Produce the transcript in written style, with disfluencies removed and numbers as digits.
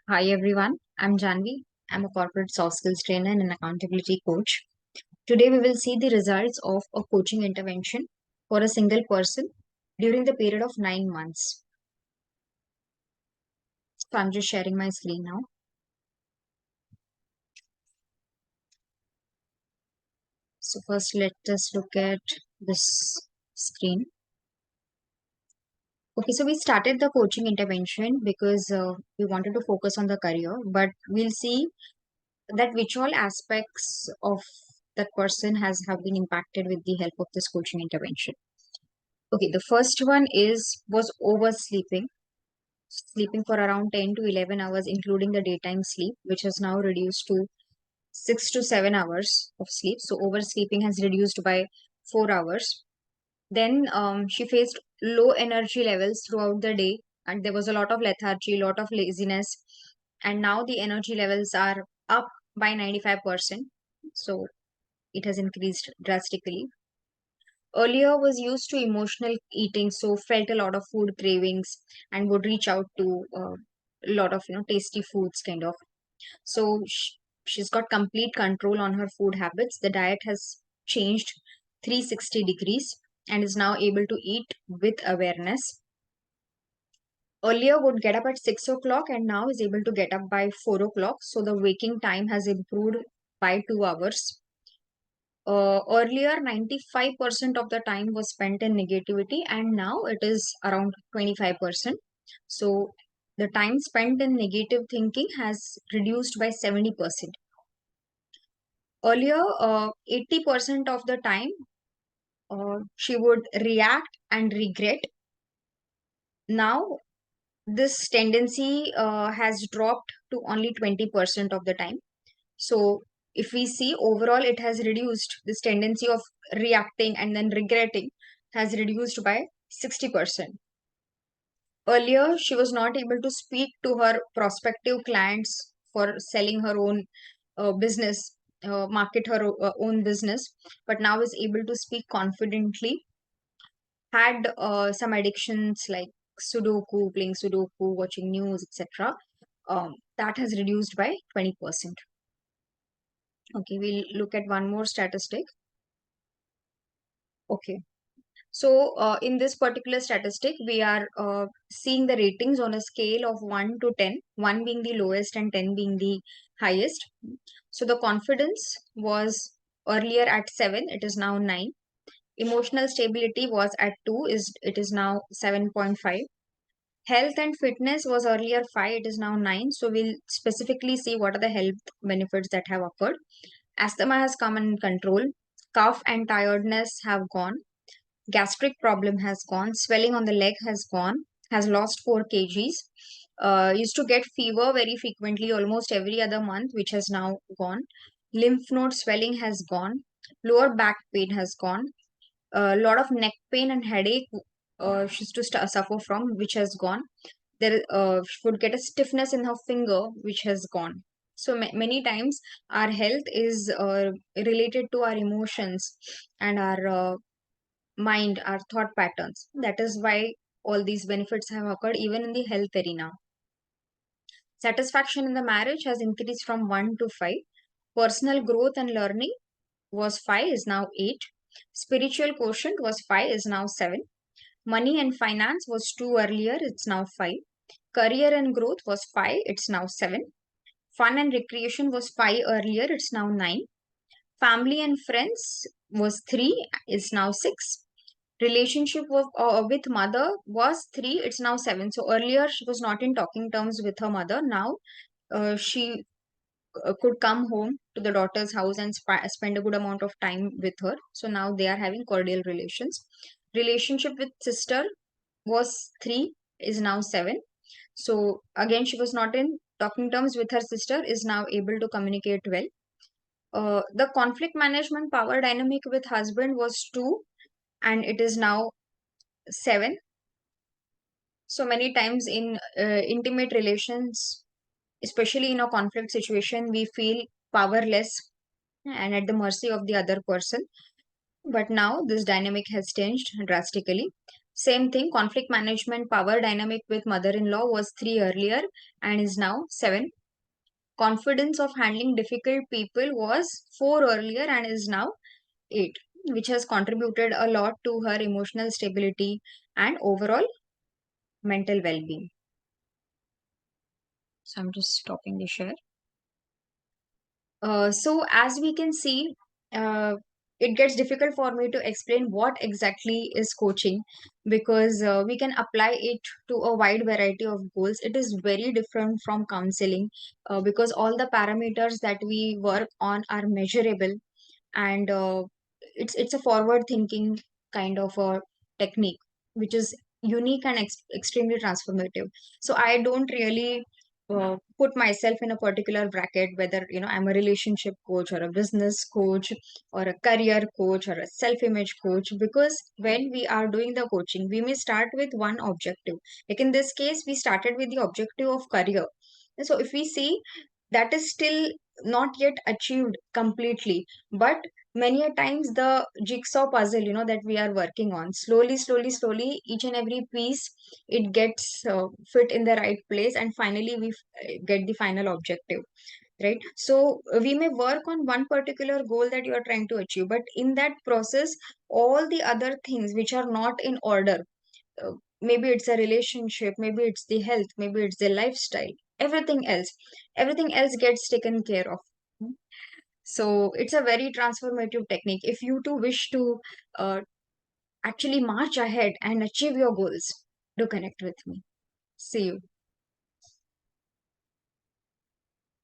Hi everyone, I'm Janvi. I'm a corporate soft skills trainer and an accountability coach. Today we will see the results of a coaching intervention for a single person during the period of 9 months. So I'm just sharing my screen now. So first let us look at this screen. Okay, so we started the coaching intervention because we wanted to focus on the career, but we'll see that which all aspects of that person have been impacted with the help of this coaching intervention. Okay, the first one was oversleeping, sleeping for around 10 to 11 hours, including the daytime sleep, which has now reduced to 6 to 7 hours of sleep. So oversleeping has reduced by 4 hours. Then she faced low energy levels throughout the day, and there was a lot of lethargy, lot of laziness, and now the energy levels are up by 95%. So it has increased drastically. Earlier was used to emotional eating, so felt a lot of food cravings and would reach out to a lot of tasty foods kind of. So she's got complete control on her food habits. The diet has changed 360 degrees and is now able to eat with awareness. Earlier would get up at 6 o'clock and now is able to get up by 4 o'clock, so the waking time has improved by 2 hours. Earlier 95% of the time was spent in negativity and now it is around 25%. So the time spent in negative thinking has reduced by 70%. Earlier 80% of the time she would react and regret. Now this tendency has dropped to only 20% of the time. So if we see overall, it has reduced, this tendency of reacting and then regretting has reduced by 60%. Earlier, she was not able to speak to her prospective clients for selling her own business, market her own business, but now is able to speak confidently. Had some addictions like Sudoku, playing Sudoku, watching news, etc. That has reduced by 20%. Okay, we'll look at one more statistic. Okay. So, in this particular statistic, we are seeing the ratings on a scale of 1 to 10, 1 being the lowest and 10 being the highest. So, the confidence was earlier at 7, it is now 9. Emotional stability was at 2, it is now 7.5. Health and fitness was earlier 5, it is now 9. So, we'll specifically see what are the health benefits that have occurred. Asthma has come in control. Cough and tiredness have gone. Gastric problem has gone. Swelling on the leg has gone. Has lost 4 kgs. Used to get fever very frequently, almost every other month, which has now gone. Lymph node swelling has gone. Lower back pain has gone. A lot of neck pain and headache she used to suffer from, which has gone. She would get a stiffness in her finger, which has gone. So many times our health is related to our emotions and our mind, our thought patterns. That is why all these benefits have occurred even in the health arena. Satisfaction in the marriage has increased from 1 to 5. Personal growth and learning was 5, is now 8. Spiritual quotient was 5, is now 7. Money and finance was 2 earlier, it's now 5. Career and growth was 5, it's now 7. Fun and recreation was 5 earlier, it's now 9. Family and friends was 3, it's now 6. Relationship with mother was 3, it's now 7. So earlier she was not in talking terms with her mother. Now she could come home to the daughter's house and spend a good amount of time with her. So now they are having cordial relations. Relationship with sister was 3, is now 7. So again, she was not in talking terms with her sister, is now able to communicate well. The conflict management power dynamic with husband was 2 and it is now 7. So many times in intimate relations, especially in a conflict situation, we feel powerless and at the mercy of the other person. But now this dynamic has changed drastically. Same thing, conflict management power dynamic with mother-in-law was 3 earlier and is now 7. Confidence of handling difficult people was 4 earlier and is now 8, which has contributed a lot to her emotional stability and overall mental well-being. So I'm just stopping the share. So as we can see, it gets difficult for me to explain what exactly is coaching, because we can apply it to a wide variety of goals. It is very different from counseling, because all the parameters that we work on are measurable, and it's a forward thinking kind of a technique which is unique and extremely transformative. So I don't really put myself in a particular bracket, whether I'm a relationship coach or a business coach or a career coach or a self image coach, because when we are doing the coaching we may start with one objective. Like in this case we started with the objective of career. So if we see, that is still not yet achieved completely, but many a times the jigsaw puzzle that we are working on, slowly each and every piece, it gets fit in the right place, and finally we get the final objective, right? So we may work on one particular goal that you are trying to achieve, but in that process all the other things which are not in order, uh, maybe it's a relationship, maybe it's the health, maybe it's the lifestyle, everything else gets taken care of. So it's a very transformative technique. If you too wish to uh, actually march ahead and achieve your goals, do connect with me. See you.